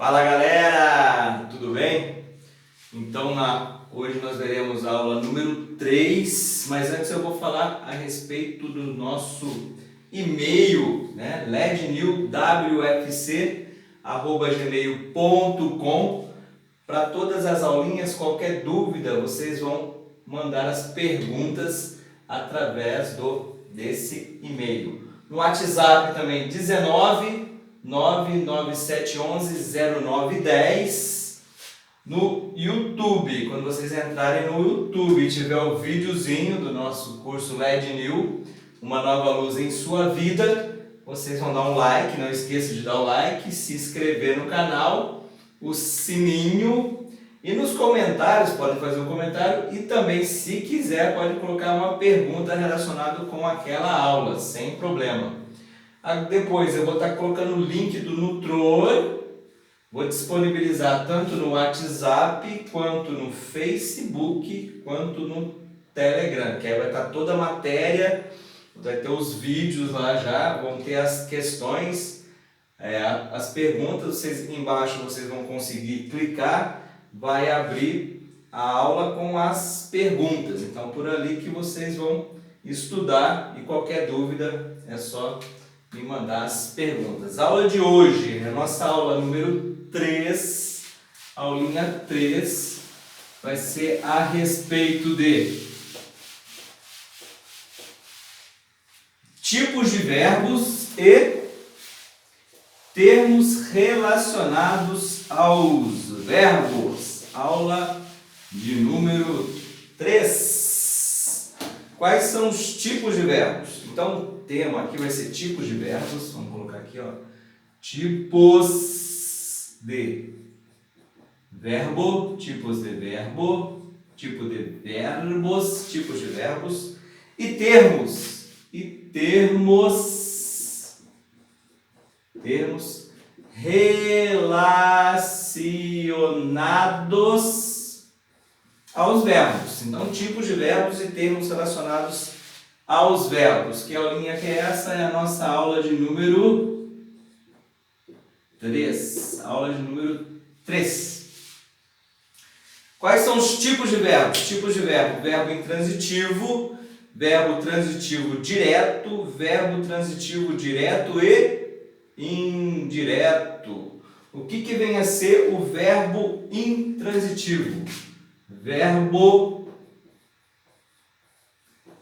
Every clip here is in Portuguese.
Fala galera, tudo bem? Então hoje nós veremos a aula número 3, mas antes eu vou falar a respeito do nosso e-mail, né? lednewwfc@gmail.com. Para todas as aulinhas, qualquer dúvida, vocês vão mandar as perguntas através desse e-mail. No WhatsApp também 19 99711 0910. No YouTube, quando vocês entrarem no YouTube e tiver o videozinho do nosso curso LEDNew, uma nova luz em sua vida, vocês vão dar um like, não esqueça de dar o like, se inscrever no canal, o sininho e nos comentários, pode fazer um comentário e também, se quiser, pode colocar uma pergunta relacionada com aquela aula, sem problema. Depois eu vou estar colocando o link do Nutroi, vou disponibilizar tanto no WhatsApp, quanto no Facebook, quanto no Telegram, que aí vai estar toda a matéria, vai ter os vídeos lá já, vão ter as questões, as perguntas, vocês embaixo vocês vão conseguir clicar, vai abrir a aula com as perguntas, então por ali que vocês vão estudar e qualquer dúvida é só me mandar as perguntas. A aula de hoje é a nossa aula número 3, aulinha 3, vai ser a respeito de tipos de verbos e termos relacionados aos verbos. Aula de número 3. Quais são os tipos de verbos? Então, o tema aqui vai ser tipos de verbos. Vamos colocar aqui, ó. Tipos de verbo, tipos de verbo, tipo de verbos, tipos de verbos e termos. Termos relacionados aos verbos. Então, tipos de verbos e termos relacionados aos verbos. Que aulinha que é essa? É a nossa aula de número 3. Aula de número 3. Quais são os tipos de verbos? Tipos de verbo: verbo intransitivo, verbo transitivo direto, verbo transitivo direto e indireto. O que vem a ser o verbo intransitivo? Verbo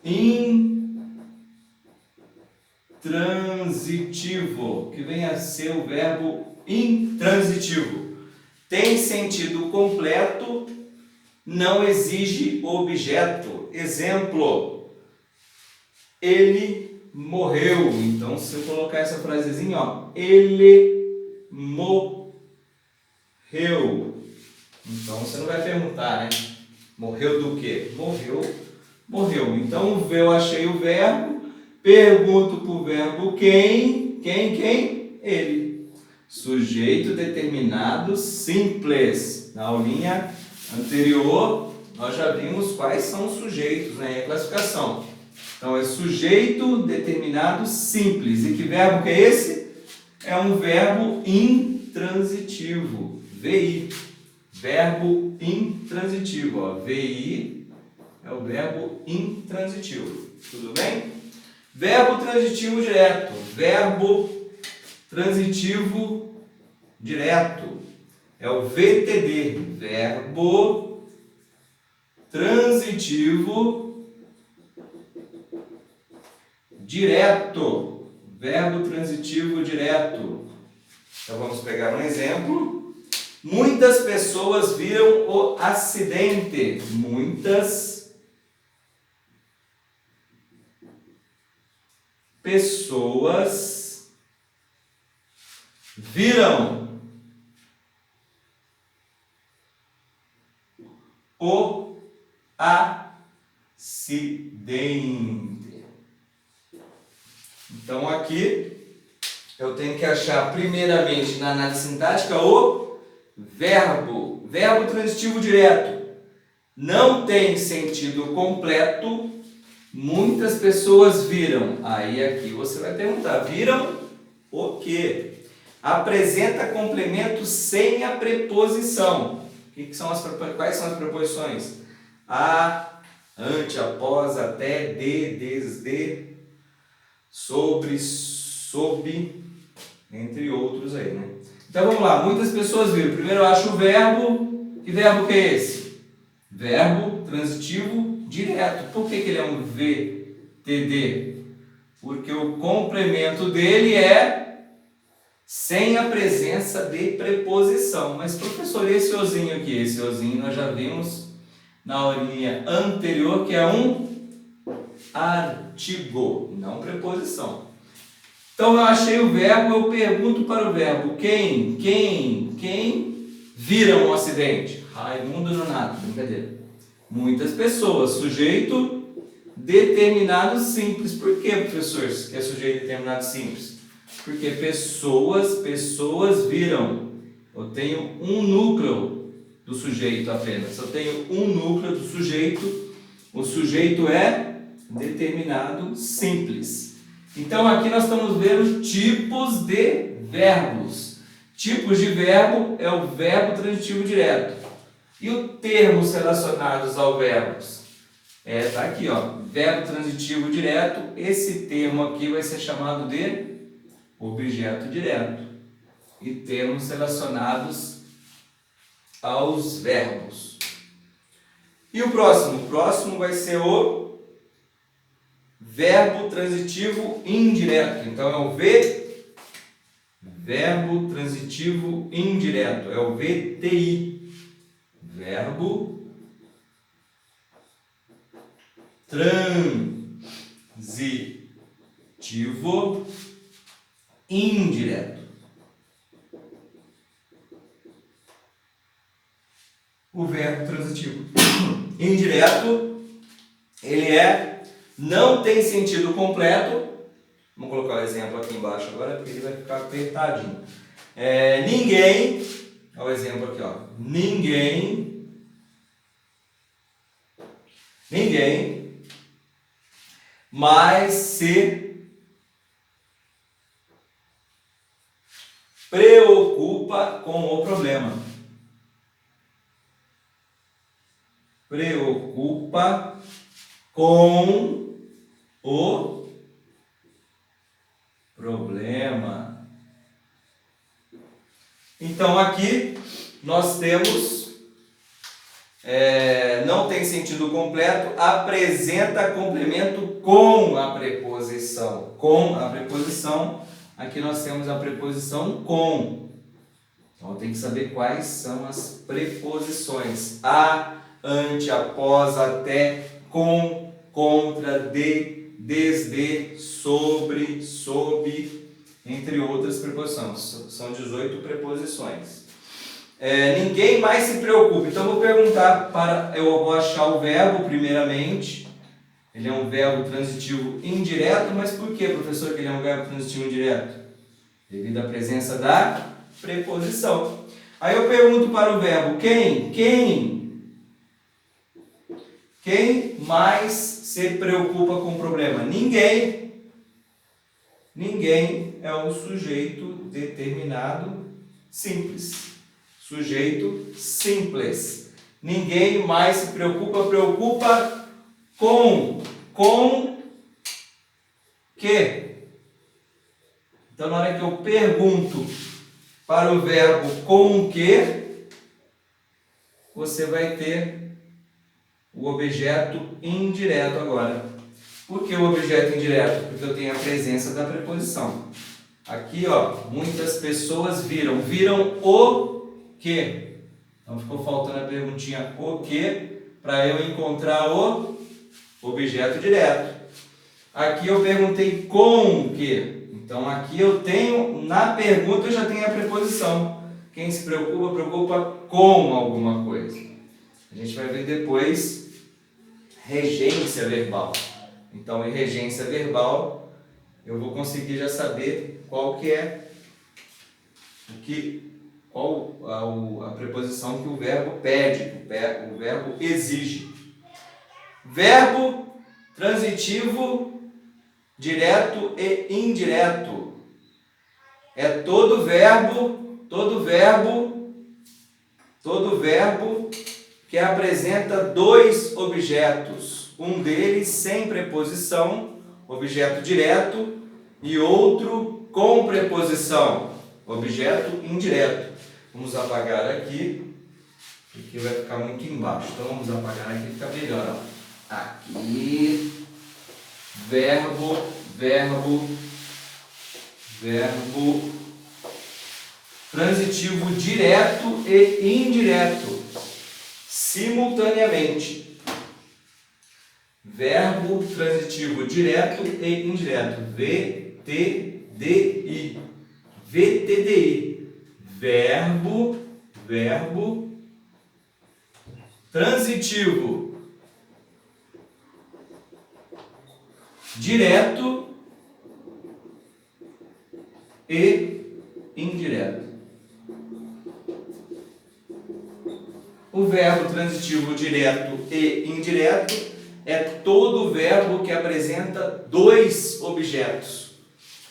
intransitivo. O que vem a ser o verbo intransitivo? Tem sentido completo, não exige objeto. Exemplo: ele morreu. Então, se eu colocar essa frasezinha, ó, ele morreu. Então, você não vai perguntar, né? Morreu do quê? Morreu. Então, eu achei o verbo, pergunto para o verbo quem? Ele. Sujeito determinado simples. Na aulinha anterior, nós já vimos quais são os sujeitos, né? A classificação. Então, é sujeito determinado simples. E que verbo que é esse? É um verbo intransitivo. VI. Verbo intransitivo. Ó. VI é o verbo intransitivo. Tudo bem? Verbo transitivo direto. Verbo transitivo direto. É o VTD. Verbo transitivo direto. Verbo transitivo direto. Então vamos pegar um exemplo. Muitas pessoas viram o acidente. Muitas pessoas viram o acidente. Então aqui eu tenho que achar primeiramente na análise sintática o verbo. Verbo transitivo direto. Não tem sentido completo. Muitas pessoas viram. Aí aqui você vai perguntar, viram o quê? apresenta complemento sem a preposição. Quais são as preposições? A, ante, após, até, de, desde, sobre, sob, entre outros aí, né? Então vamos lá, muitas pessoas viram. Primeiro eu acho o verbo. Que verbo que é esse? Verbo transitivo direto. Por que ele é um VTD? Porque o complemento dele é sem a presença de preposição. Mas professor, esse ozinho aqui? Esse ozinho nós já vimos na aulinha anterior, que é um artigo, não preposição. Então eu achei o verbo, eu pergunto para o verbo: quem viram um acidente? Raimundo Nonato, brincadeira. Muitas pessoas, sujeito determinado simples. Por que, professor, que é sujeito determinado simples? Porque pessoas viram. Eu tenho um núcleo do sujeito apenas. Eu tenho um núcleo do sujeito. O sujeito é determinado simples. Então aqui nós estamos vendo tipos de verbos. Tipos de verbo é o verbo transitivo direto. E os termos relacionados ao verbos? Tá aqui, ó, verbo transitivo direto. Esse termo aqui vai ser chamado de objeto direto. E termos relacionados aos verbos. E o próximo? O próximo vai ser o verbo transitivo indireto. Então é o verbo transitivo indireto, é o VTI. Verbo transitivo indireto. O verbo transitivo indireto, ele não tem sentido completo. Vamos colocar o exemplo aqui embaixo agora, porque ele vai ficar apertadinho. Ninguém, olha o exemplo aqui, ó. Ninguém mais se preocupa com o problema. Preocupa com o problema. Então aqui nós temos não tem sentido completo, apresenta complemento com a preposição. Com a preposição, aqui nós temos a preposição com. Então tem que saber quais são as preposições. A, ante, após, até, com, contra, de, desde, sobre, sob, entre outras preposições. São 18 preposições. Ninguém mais se preocupa. Então eu vou perguntar eu vou achar o verbo primeiramente. Ele é um verbo transitivo indireto, mas por que, professor, que ele é um verbo transitivo indireto? Devido à presença da preposição. Aí eu pergunto para o verbo quem mais se preocupa com o problema? Ninguém. Ninguém é um sujeito determinado simples. Sujeito simples. Ninguém mais se preocupa com que. Então, na hora que eu pergunto para o verbo com que, você vai ter o objeto indireto agora. Por que o objeto indireto? Porque eu tenho a presença da preposição. Aqui, ó, muitas pessoas viram. Viram o que? Então ficou faltando a perguntinha o que para eu encontrar o objeto direto. Aqui eu perguntei com que. Então aqui eu tenho, na pergunta eu já tenho a preposição. Quem se preocupa com alguma coisa. A gente vai ver depois regência verbal. Então em regência verbal eu vou conseguir já saber qual que é qual a preposição que o verbo pede, o verbo exige. Verbo transitivo direto e indireto. é todo verbo que apresenta dois objetos. Um deles sem preposição, objeto direto, e outro com preposição, objeto indireto. Vamos apagar aqui, porque vai ficar muito embaixo. Então vamos apagar aqui, fica melhor. Ó. Aqui, verbo, transitivo direto e indireto, simultaneamente. Verbo transitivo direto e indireto. VTDI. Verbo transitivo direto e indireto. O verbo transitivo direto e indireto é todo verbo que apresenta dois objetos.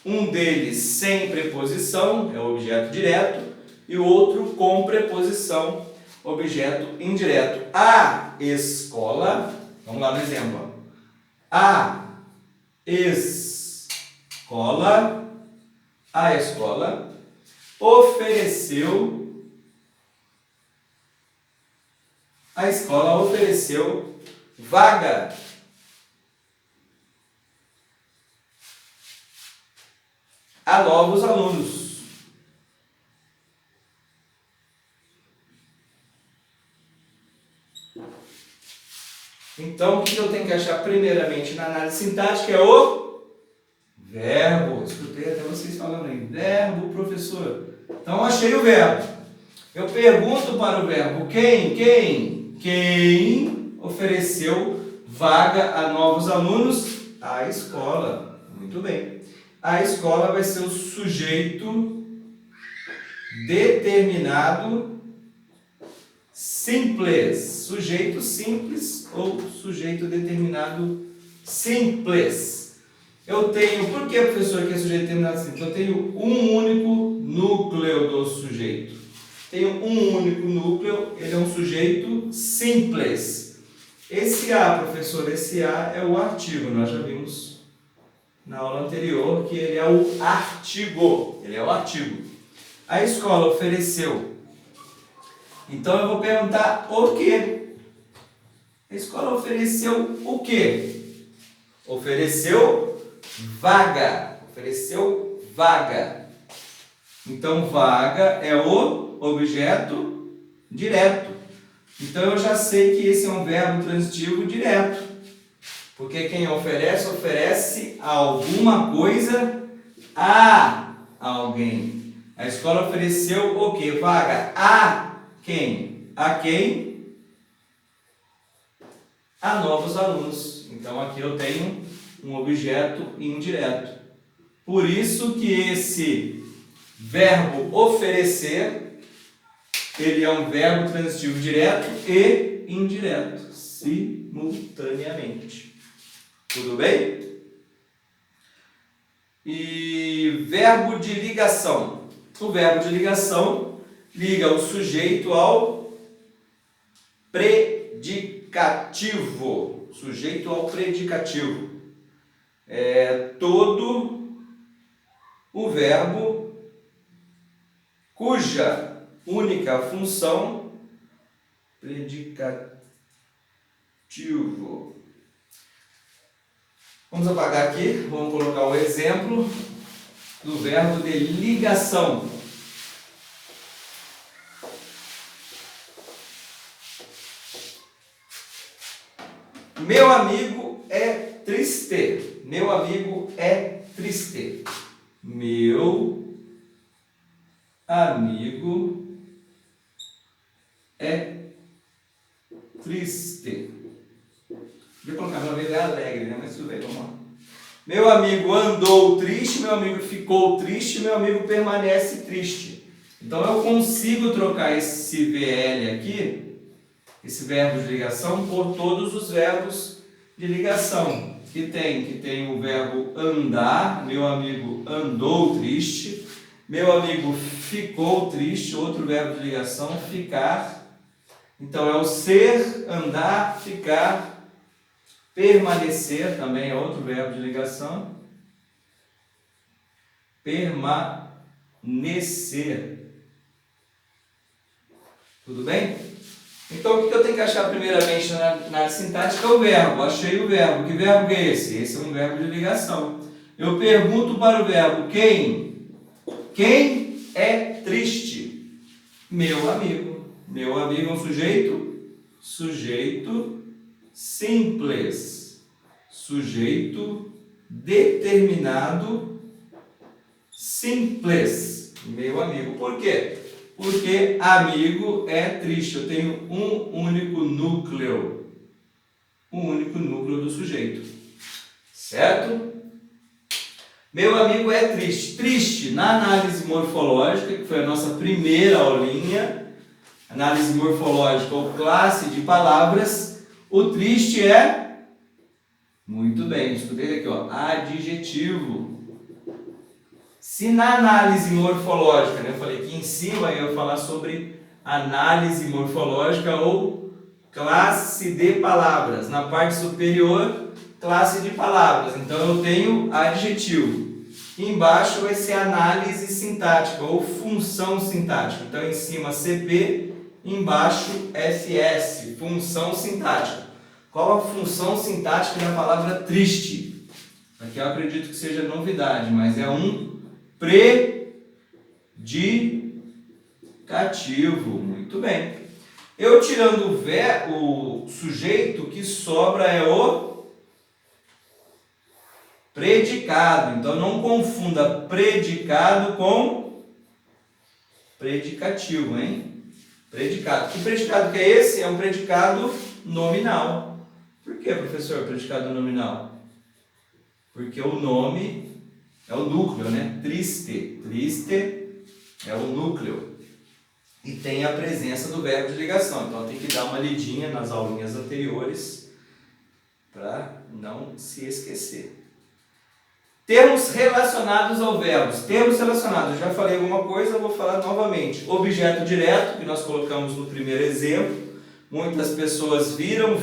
Um deles sem preposição, é o objeto direto, e o outro com preposição, objeto indireto. A escola, vamos lá no exemplo. A escola ofereceu, vaga a novos alunos. Então, o que eu tenho que achar primeiramente na análise sintática é o verbo. Escutei até vocês falando aí. Verbo, professor. Então, achei o verbo. Eu pergunto para o verbo quem ofereceu vaga a novos alunos? A escola. Muito bem. A escola vai ser o sujeito determinado simples. Sujeito simples ou sujeito determinado simples. Eu tenho, por que, professor, que é sujeito determinado simples? Eu tenho um único núcleo do sujeito. Tenho um único núcleo, ele é um sujeito simples. Esse A, professor, esse A é o artigo. Nós já vimos na aula anterior que ele é o artigo. Ele é o artigo. A escola ofereceu. Então eu vou perguntar o quê? A escola ofereceu o quê? Ofereceu vaga. Ofereceu vaga. Então vaga é o objeto direto. Então eu já sei que esse é um verbo transitivo direto. Porque quem oferece, oferece alguma coisa a alguém. A escola ofereceu o quê? Vaga a quem? A quem? A novos alunos. Então aqui eu tenho um objeto indireto. Por isso que esse verbo oferecer, ele é um verbo transitivo direto e indireto, simultaneamente. Tudo bem? E verbo de ligação. O verbo de ligação liga o sujeito ao predicativo. Sujeito ao predicativo. É todo o verbo cuja única função predicativo. Vamos apagar aqui, vamos colocar o exemplo do verbo de ligação. Meu amigo é triste. Meu amigo é triste. Meu amigo é triste. Vou colocar uma vez é alegre, né? Mas tudo bem, vamos lá. Meu amigo andou triste, meu amigo ficou triste, meu amigo permanece triste. Então eu consigo trocar esse VL aqui, esse verbo de ligação, por todos os verbos de ligação que tem o verbo andar, meu amigo andou triste, Meu amigo ficou triste, outro verbo de ligação, ficar. Então é o ser, andar, ficar. Permanecer também é outro verbo de ligação. Permanecer. Tudo bem? Então o que eu tenho que achar primeiramente na sintática é o verbo. Achei o verbo. Que verbo que é esse? Esse é um verbo de ligação. Eu pergunto para o verbo quem? Quem é triste? Meu amigo. Meu amigo é um sujeito? Sujeito simples. Sujeito determinado simples. Meu amigo. Por quê? Porque amigo é triste. Eu tenho um único núcleo. Um único núcleo do sujeito. Certo? Meu amigo é triste. Triste, na análise morfológica, que foi a nossa primeira aulinha, análise morfológica ou classe de palavras, o triste é, muito bem, estudei aqui, ó, adjetivo. Se na análise morfológica, né, eu falei que em cima eu ia falar sobre análise morfológica ou classe de palavras, na parte superior, classe de palavras. Então eu tenho adjetivo. Embaixo vai ser análise sintática ou função sintática. Então em cima CP, embaixo FS, função sintática. Qual a função sintática da palavra triste? Aqui eu acredito que seja novidade, mas é um predicativo. Muito bem. Eu tirando o sujeito, que sobra é o predicado. Então não confunda predicado com predicativo, hein? Predicado. Que predicado que é esse? É um predicado nominal. Por que, professor, predicado nominal? Porque o nome é o núcleo, né? Triste. Triste é o núcleo. E tem a presença do verbo de ligação. Então tem que dar uma lidinha nas aulinhas anteriores para não se esquecer. Termos relacionados ao verbo. Termos relacionados. Eu já falei alguma coisa, eu vou falar novamente. Objeto direto, que nós colocamos no primeiro exemplo. Muitas pessoas viram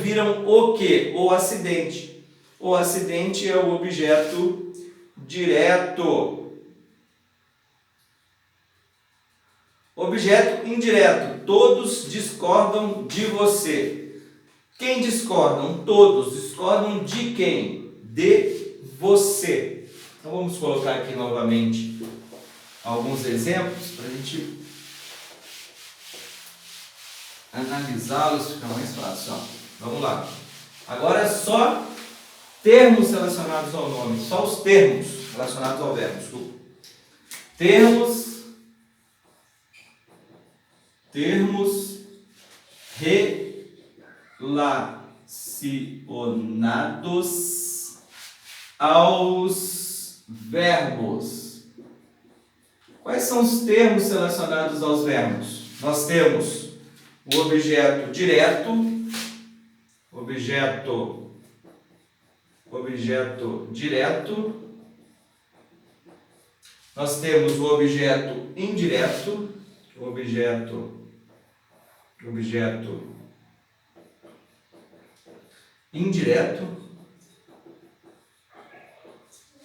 o quê? O acidente. O acidente é o objeto direto. Objeto indireto. Todos discordam de você. Quem discordam? Todos. Discordam de quem? De você. Então vamos colocar aqui novamente alguns exemplos para a gente analisá-los, fica mais fácil. Ó. Vamos lá. Agora é só termos relacionados ao nome, só os termos relacionados ao verbo. Desculpa. Termos relacionados aos verbos. Quais são os termos relacionados aos verbos? Nós temos o objeto direto, objeto direto. Nós temos o objeto indireto, objeto indireto.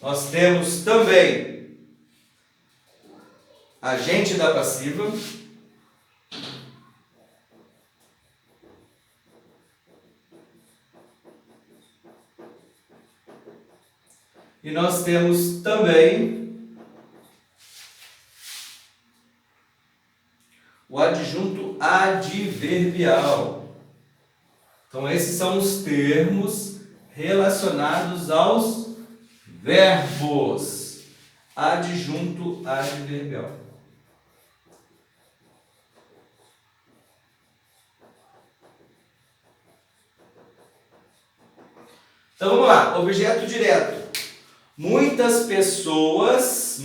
Nós temos também agente da passiva. E nós temos também o adjunto adverbial. Então, esses são os termos relacionados aos verbos. Adjunto adverbial. Então vamos lá, objeto direto. Muitas pessoas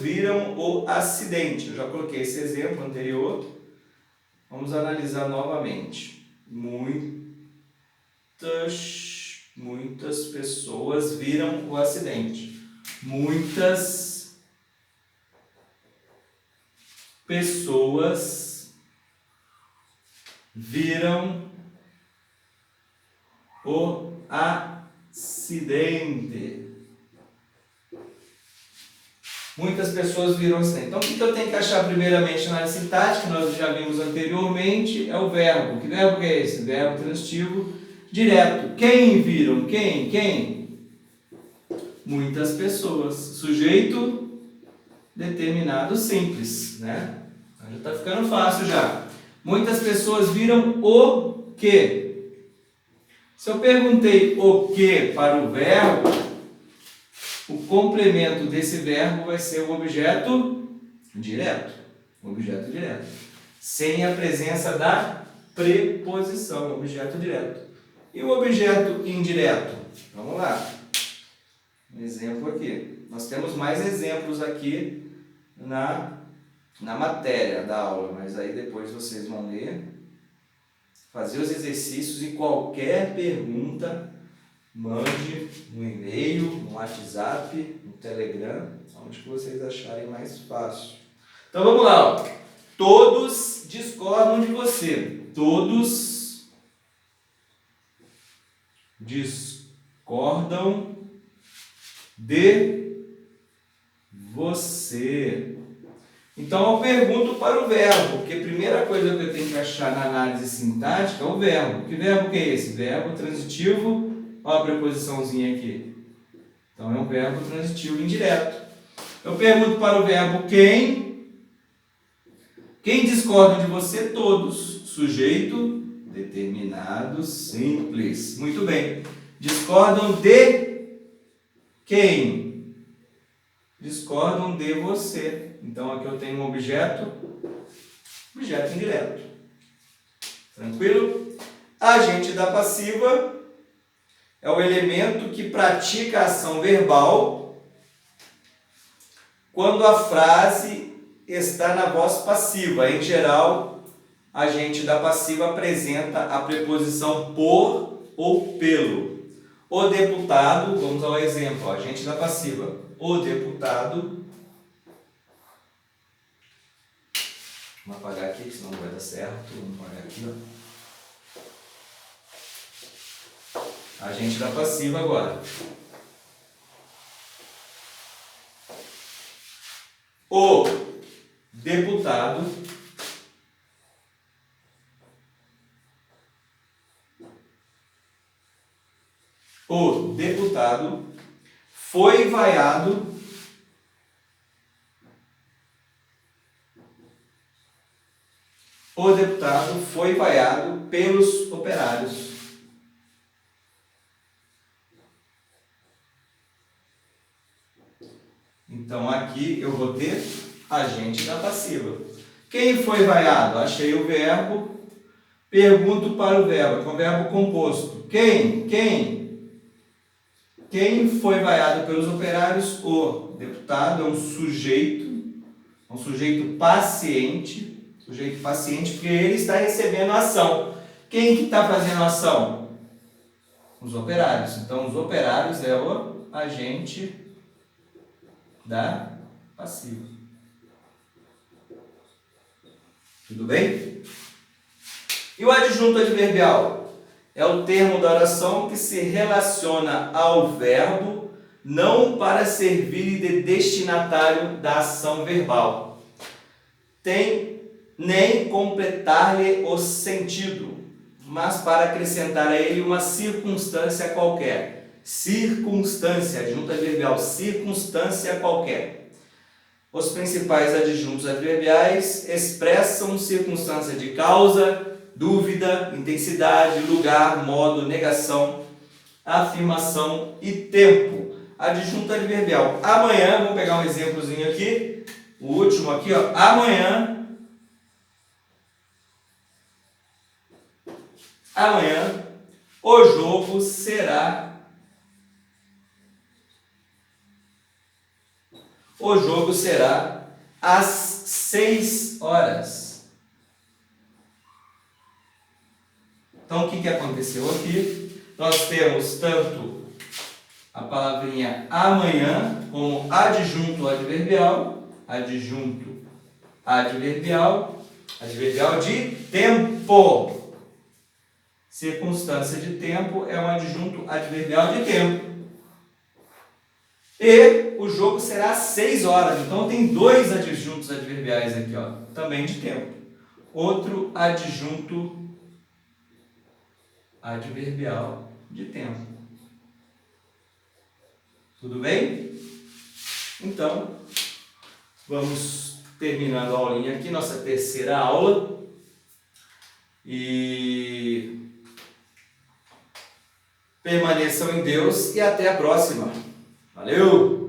viram o acidente. Eu já coloquei esse exemplo anterior. Vamos analisar novamente. Muitas pessoas viram o acidente. Muitas pessoas viram o acidente. Muitas pessoas viram o acidente. Então, o que eu tenho que achar primeiramente na análise sintática, que nós já vimos anteriormente, é o verbo. Que verbo que é esse? Verbo transitivo direto. Quem viram? Quem? Muitas pessoas. Sujeito determinado simples, né? Já está ficando fácil já. Muitas pessoas viram o quê? Se eu perguntei o que para o verbo, o complemento desse verbo vai ser o objeto direto. Objeto direto. Sem a presença da preposição, objeto direto. E o objeto indireto? Vamos lá. Um exemplo aqui. Nós temos mais exemplos aqui na matéria da aula, mas aí depois vocês vão ler, fazer os exercícios e qualquer pergunta, mande no e-mail, no WhatsApp, no Telegram, onde que vocês acharem mais fácil. Então vamos lá, ó. Todos discordam de você. Todos discordam de você. Então eu pergunto para o verbo, porque a primeira coisa que eu tenho que achar na análise sintática é o verbo. Que verbo que é esse? Verbo transitivo. Olha a preposiçãozinha aqui. Então é um verbo transitivo indireto. Eu pergunto para o verbo quem. Quem discorda de você? Todos. Sujeito determinado simples. Muito bem. Discordam de quem? Discordam de você. Então aqui eu tenho um objeto indireto. Tranquilo? Agente da passiva é o elemento que pratica a ação verbal quando a frase está na voz passiva. Em geral, agente da passiva apresenta a preposição por ou pelo. O deputado, vamos ao exemplo, agente da passiva. O deputado. Vamos apagar aqui, senão não vai dar certo. Vamos apagar aqui, ó. Agente da passiva agora. O deputado foi vaiado pelos operários. Então aqui eu vou ter agente da passiva. Quem foi vaiado? Achei o verbo. Pergunto para o verbo, com o verbo composto. Quem foi vaiado pelos operários? O deputado é um sujeito paciente, porque ele está recebendo a ação. Quem que está fazendo a ação? Os operários. Então, os operários é o agente da passiva. Tudo bem? E o adjunto adverbial? É o termo da oração que se relaciona ao verbo, não para servir de destinatário da ação verbal. Nem completar-lhe o sentido, mas para acrescentar a ele uma circunstância qualquer. Circunstância, adjunto adverbial, circunstância qualquer. Os principais adjuntos adverbiais expressam circunstância de causa, dúvida, intensidade, lugar, modo, negação, afirmação e tempo. Adjunto adverbial. Amanhã, vamos pegar um exemplozinho aqui. O último aqui, ó. Amanhã, o jogo será às 6 horas. Então, o que aconteceu aqui? Nós temos tanto a palavrinha amanhã como adjunto adverbial. Adjunto adverbial, adverbial de tempo. Circunstância de tempo é um adjunto adverbial de tempo. E o jogo será às 6 horas. Então tem dois adjuntos adverbiais aqui, ó, também de tempo. Outro adjunto adverbial de tempo. Tudo bem? Então, vamos terminando a aulinha aqui, nossa terceira aula. E permaneçam em Deus e até a próxima. Valeu!